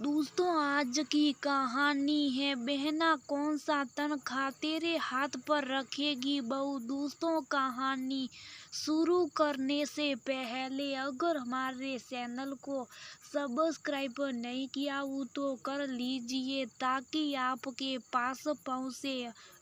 दोस्तों आज की कहानी है बहना कौन सा तनख्वाह तेरे हाथ पर रखेगी बहू। दोस्तों कहानी शुरू करने से पहले अगर हमारे चैनल को सब्सक्राइब नहीं किया हो तो कर लीजिए ताकि आपके पास पहुंचे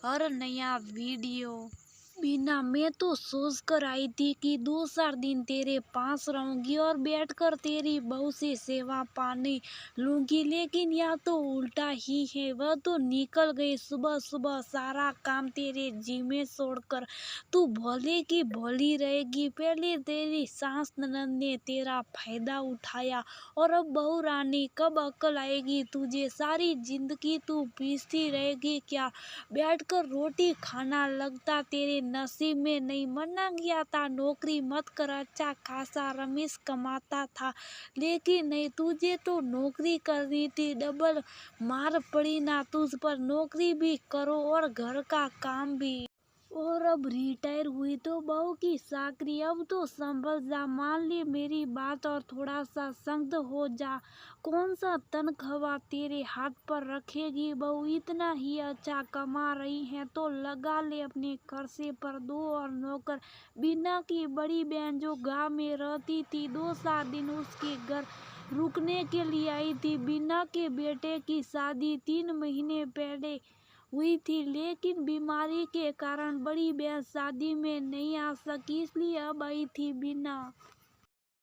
हर नया वीडियो। बीना मैं तो सोच कर आई थी कि 2-4 दिन तेरे पास रहूंगी और बैठकर तेरी बहू से सेवा पानी लूंगी, लेकिन यह तो उल्टा ही है। वह तो निकल गई सुबह सुबह सारा काम तेरे जिम्मे छोड़कर। तू भोले की भोली रहेगी। पहले तेरी सास ननद ने तेरा फायदा उठाया और अब बहू रानी कब अकल आएगी तुझे। सारी जिंदगी तू पीसती रहेगी क्या? बैठकर रोटी खाना लगता तेरे नसीब में नहीं। मना गया था नौकरी मत कर, अच्छा खासा रमेश कमाता था, लेकिन नहीं तुझे तो नौकरी करनी थी। डबल मार पड़ी ना तुझ पर। नौकरी भी करो और घर का काम भी। और अब रिटायर हुई तो बहू की चाकरी। अब तो संभल जा, मान ले मेरी बात और थोड़ा सा सख्त हो जा। कौन सा तनख्वाह तेरे हाथ पर रखेगी बहू? इतना ही अच्छा कमा रही है तो लगा ले अपने खर्चे पर। दो और नौकर। बीना की बड़ी बहन जो गांव में रहती थी 2-4 दिन उसके घर रुकने के लिए आई थी। बीना के बेटे की शादी 3 महीने पहले हुई थी, लेकिन बीमारी के कारण बड़ी बहन शादी में नहीं आ सकी, इसलिए अब आई थी बीना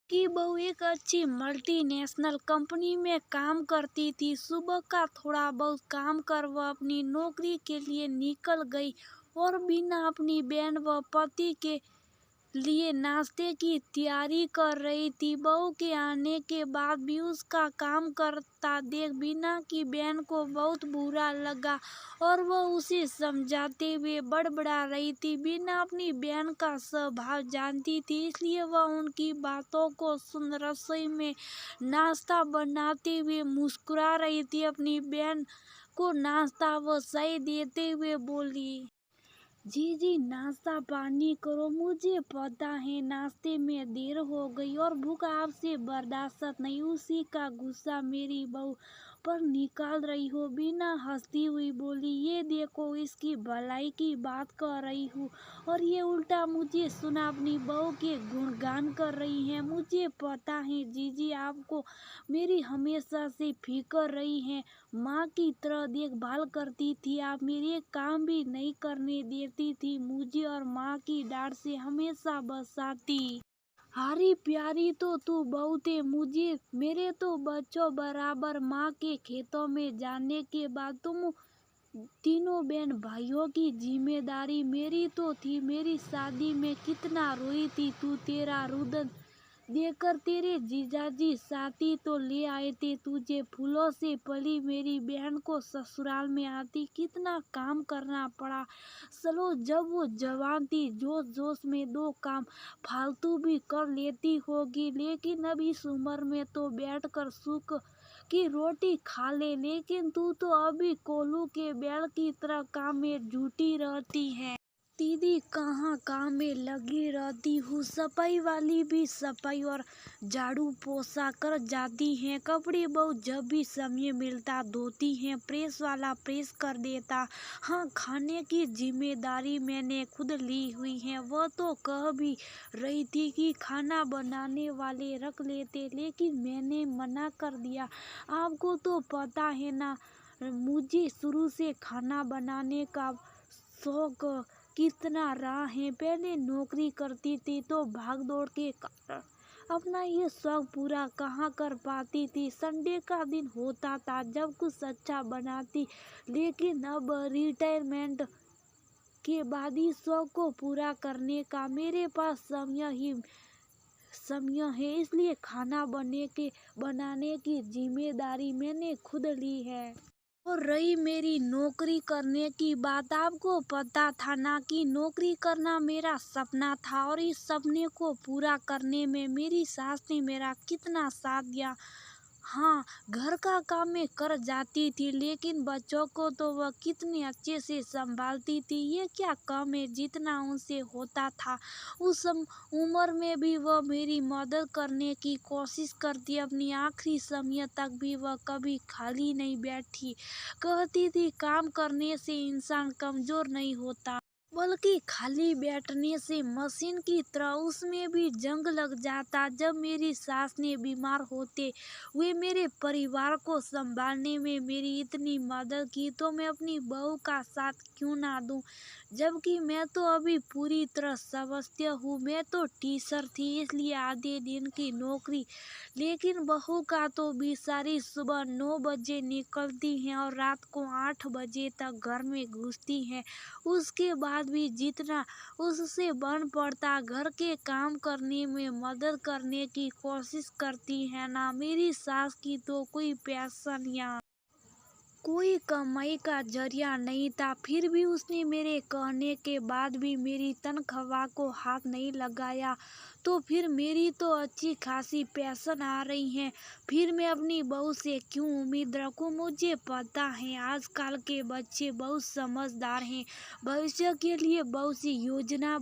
की बहू। एक अच्छी मल्टीनेशनल कंपनी में काम करती थी। सुबह का थोड़ा बहुत काम कर वह अपनी नौकरी के लिए निकल गई और बीना अपनी बहन व पति के लिए नाश्ते की तैयारी कर रही थी। बहू के आने के बाद भी उसका काम करता देख बीना की बहन को बहुत बुरा लगा और वह उसे समझाते हुए बड़बड़ा रही थी। बीना अपनी बहन का स्वभाव जानती थी, इसलिए वह उनकी बातों को सुन रसोई में नाश्ता बनाते हुए मुस्कुरा रही थी। अपनी बहन को नाश्ता व चाय देते हुए बोली, जी जी नाश्ता पानी करो, मुझे पता है नाश्ते में देर हो गई और भूख आपसे बर्दाश्त नहीं। उसी का गुस्सा मेरी बहू पर निकाल रही हो। बीना हंसती हुई बोली, ये देखो इसकी भलाई की बात कर रही हूँ और ये उल्टा मुझे सुना अपनी बहू के गुणगान कर रही है। मुझे पता है जीजी आपको मेरी हमेशा से फिक्र रही है, माँ की तरह देखभाल करती थी आप। मेरी एक काम भी नहीं करने देती थी मुझे और माँ की डांट से हमेशा बचाती। हारी प्यारी तो तू बहुत है मुझे। मेरे तो बच्चों बराबर। माँ के खेतों में जाने के बाद तुम तीनों बहन भाइयों की जिम्मेदारी मेरी तो थी। मेरी शादी में कितना रोई थी तू। तेरा रुदन देखकर तेरे जीजाजी साथी तो ले आए थे तुझे। फूलों से पली मेरी बहन को ससुराल में आती कितना काम करना पड़ा। चलो जब वो जवान थी जोश जोश में 2 काम फालतू भी कर लेती होगी, लेकिन अब इस उम्र में तो बैठकर सुख की रोटी खा ले। लेकिन तू तो अभी कोल्हू के बैल की तरह काम में जुटी रहती है। दीदी कहाँ काम में लगी रहती हूँ। सफाई वाली भी सफाई और झाड़ू पोछा कर जाती हैं। कपड़े बहुत जब भी समय मिलता धोती हैं। प्रेस वाला प्रेस कर देता। हाँ खाने की जिम्मेदारी मैंने खुद ली हुई है। वह तो कह भी रही थी कि खाना बनाने वाले रख लेते, लेकिन मैंने मना कर दिया। आपको तो पता है ना मुझे शुरू से खाना बनाने का शौक कितना रहा है। पहले नौकरी करती थी तो भाग दौड़ के कारण अपना ये शौक पूरा कहाँ कर पाती थी। संडे का दिन होता था जब कुछ अच्छा बनाती, लेकिन अब रिटायरमेंट के बाद इस शौक को पूरा करने का मेरे पास समय है, इसलिए खाना बनाने की जिम्मेदारी मैंने खुद ली है। और रही मेरी नौकरी करने की बात, आपको पता था ना कि नौकरी करना मेरा सपना था और इस सपने को पूरा करने में मेरी सास ने मेरा कितना साथ दिया। हाँ, घर का काम मैं कर जाती थी, लेकिन बच्चों को तो वह कितने अच्छे से संभालती थी। ये क्या कम है, जितना उनसे होता था उस उम्र में भी वह मेरी मदद करने की कोशिश करती। अपनी आखिरी समय तक भी वह कभी खाली नहीं बैठी। कहती थी काम करने से इंसान कमजोर नहीं होता, बल्कि खाली बैठने से मशीन की तरह उसमें भी जंग लग जाता। जब मेरी सास ने बीमार होते हुए मेरे परिवार को संभालने में मेरी इतनी मदद की, तो मैं अपनी बहू का साथ क्यों ना दूं? जबकि मैं तो अभी पूरी तरह स्वस्थ हूँ। मैं तो टीचर थी, इसलिए आधे दिन की नौकरी, लेकिन बहू का तो बेचारी सुबह 9 बजे निकलती हैं और रात को 8 बजे तक घर में घुसती हैं। उसके बाद भी जितना उससे बन पड़ता घर के काम करने में मदद करने की कोशिश करती है ना। मेरी सास की तो कोई पैशन या कोई कमाई का जरिया नहीं था, फिर भी उसने मेरे कहने के बाद भी मेरी तनख्वाह को हाथ नहीं लगाया। तो फिर मेरी तो अच्छी खासी पेंशन आ रही है, फिर मैं अपनी बहू से क्यों उम्मीद रखूं? मुझे पता है आजकल के बच्चे बहुत समझदार हैं, भविष्य के लिए बहुत सी योजना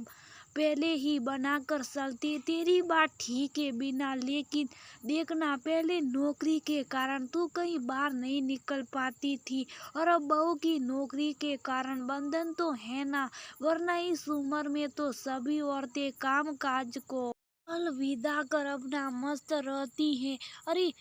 पहले ही बनाकर चलती। तेरी बात ठीक है बिना, लेकिन देखना, पहले नौकरी के कारण तू कहीं बाहर नहीं निकल पाती थी, और अब बहू की नौकरी के कारण बंधन तो है ना, वरना इस उम्र में तो सभी औरतें काम काज को अलविदा कर अपना मस्त रहती हैं। अरे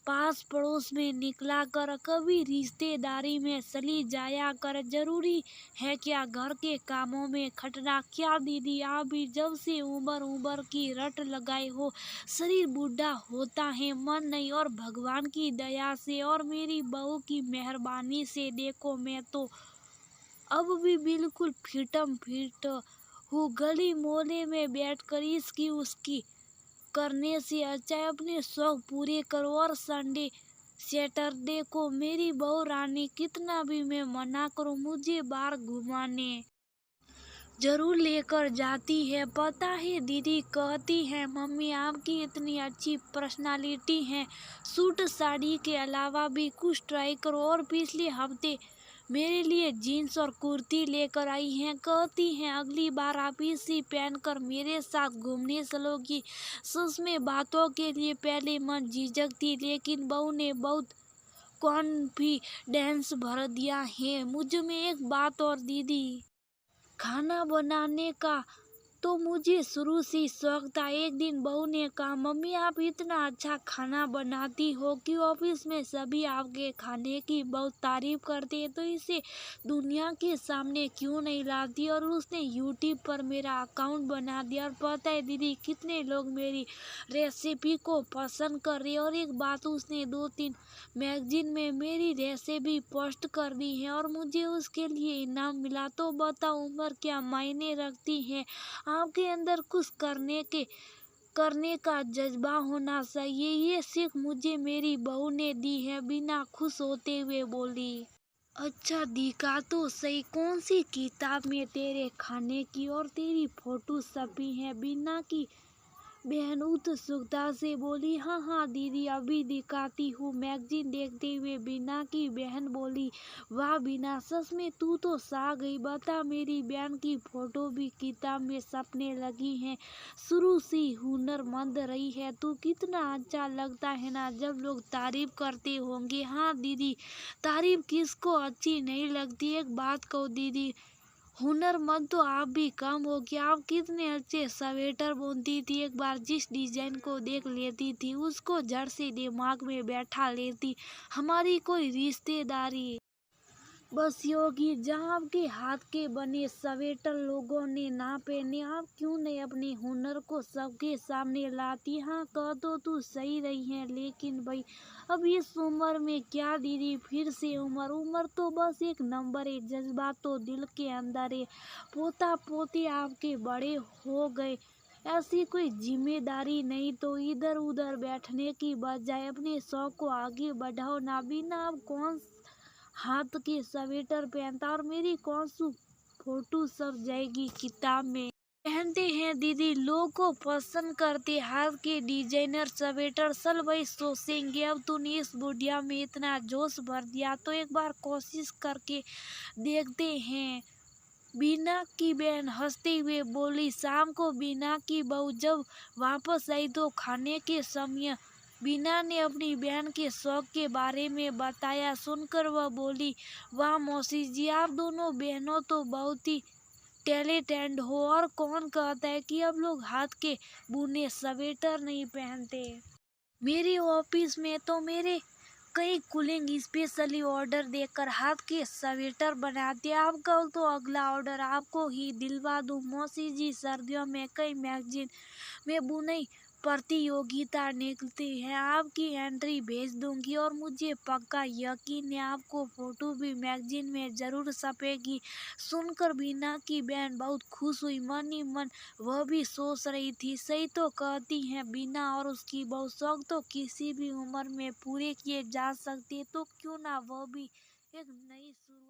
पास पड़ोस में निकला कर, कभी रिश्तेदारी में चली जाया कर। जरूरी है क्या घर के कामों में खटना? क्या दीदी, आप भी जब से उम्र उम्र की रट लगाए हो, शरीर बूढ़ा होता है, मन नहीं। और भगवान की दया से और मेरी बहू की मेहरबानी से देखो, मैं तो अब भी बिल्कुल फिटम फिट हूँ। गली मोहल्ले में बैठकर इसकी उसकी करने से अच्छा है अपने शौक पूरे करो। और संडे सैटरडे को मेरी बहू रानी कितना भी मैं मना करूं, मुझे बाहर घुमाने जरूर लेकर जाती है। पता है दीदी, कहती है मम्मी आपकी इतनी अच्छी पर्सनालिटी है, सूट साड़ी के अलावा भी कुछ ट्राई करो। और पिछले हफ्ते मेरे लिए जीन्स और कुर्ती लेकर आई हैं। कहती हैं अगली बार आप इसी पहनकर मेरे साथ घूमने चलोगी। सच में बातों के लिए पहले मन झिझकती, लेकिन बहू ने बहुत कॉन्फिडेंस भर दिया है मुझ में। एक बात और दीदी, खाना बनाने का तो मुझे शुरू से ही शौक था। एक दिन बहू ने कहा मम्मी आप इतना अच्छा खाना बनाती हो कि ऑफिस में सभी आपके खाने की बहुत तारीफ करते हैं, तो इसे दुनिया के सामने क्यों नहीं लाती? और उसने यूट्यूब पर मेरा अकाउंट बना दिया। और पता है दीदी, कितने लोग मेरी रेसिपी को पसंद कर रहे हैं। और एक बात, उसने 2-3 मैगजीन में मेरी रेसिपी पोस्ट कर दी है और मुझे उसके लिए इनाम मिला। तो बताओ, उम्र क्या मायने रखती है? आपके अंदर कुछ करने का जज्बा होना चाहिए। ये सीख मुझे मेरी बहू ने दी है। बिना खुश होते हुए बोली, अच्छा दिखा तो सही, कौन सी किताब में तेरे खाने की और तेरी फोटो छपी है? बिना की बहन उत्सुकता से बोली, हाँ हाँ दीदी अभी दिखाती हूँ। मैगजीन देखते हुए बीना की बहन बोली, वाह बीना, सच में तू तो सा गई। बता, मेरी बहन की फोटो भी किताब में छपने लगी है। शुरू से हुनरमंद रही है तू। कितना अच्छा लगता है ना जब लोग तारीफ करते होंगे। हाँ दीदी, तारीफ किसको अच्छी नहीं लगती। एक बात कहो दीदी, हुनरमंद तो आप भी कम हो गया। आप कितने अच्छे स्वेटर बुनती थी। एक बार जिस डिजाइन को देख लेती थी उसको जड़ से दिमाग में बैठा लेती। हमारी कोई रिश्तेदारी बस योगी जहाँ आपके हाथ के बने स्वेटर लोगों ने ना पहने, आप क्यों नहीं अपने हुनर को सबके सामने लाती? हाँ कह तो तू सही रही है, लेकिन भाई अब इस उम्र में क्या दीदी, फिर से उम्र उम्र तो बस एक नंबर है, जज्बात तो दिल के अंदर है। पोता पोती आपके बड़े हो गए, ऐसी कोई जिम्मेदारी नहीं, तो इधर उधर बैठने की बजाय अपने शौक को आगे बढ़ाओ ना। बिना अब कौन हाथ के स्वेटर पहनता और मेरी कौन सी फोटो सब जाएगी किताब में? पहनते हैं दीदी, लोग को पसंद करते हाथ के डिजाइनर स्वेटर। चल भाई सोचेंगे, अब तूने इस बुढ़िया में इतना जोश भर दिया तो एक बार कोशिश करके देखते हैं। बीना की बहन हंसते हुए बोली। शाम को बीना की बहू जब वापस आई तो खाने के समय बीना ने अपनी बहन के शौक के बारे में बताया। सुनकर वह बोली, वाह मौसी जी, आप दोनों बहनों तो बहुत ही टैलेंटेड हो। और कौन कहता है कि अब लोग हाथ के बुने स्वेटर नहीं पहनते। मेरे ऑफिस में तो मेरे कई कुलिंग स्पेशली ऑर्डर देकर हाथ के स्वेटर बनाते हैं। आप कल तो अगला ऑर्डर आपको ही दिलवा दूं मौसी जी। सर्दियों में कई मैगजीन में बुनाई प्रतियोगिता निकलती है, आपकी एंट्री भेज दूंगी और मुझे पक्का यकीन है आपको फोटो भी मैगजीन में जरूर छपेगी। सुनकर बीना की बहन बहुत खुश हुई। मन ही मन वह भी सोच रही थी, सही तो कहती हैं बीना और उसकी बहू, शौक तो किसी भी उम्र में पूरे किए जा सकते, तो क्यों ना वह भी एक नई शुरू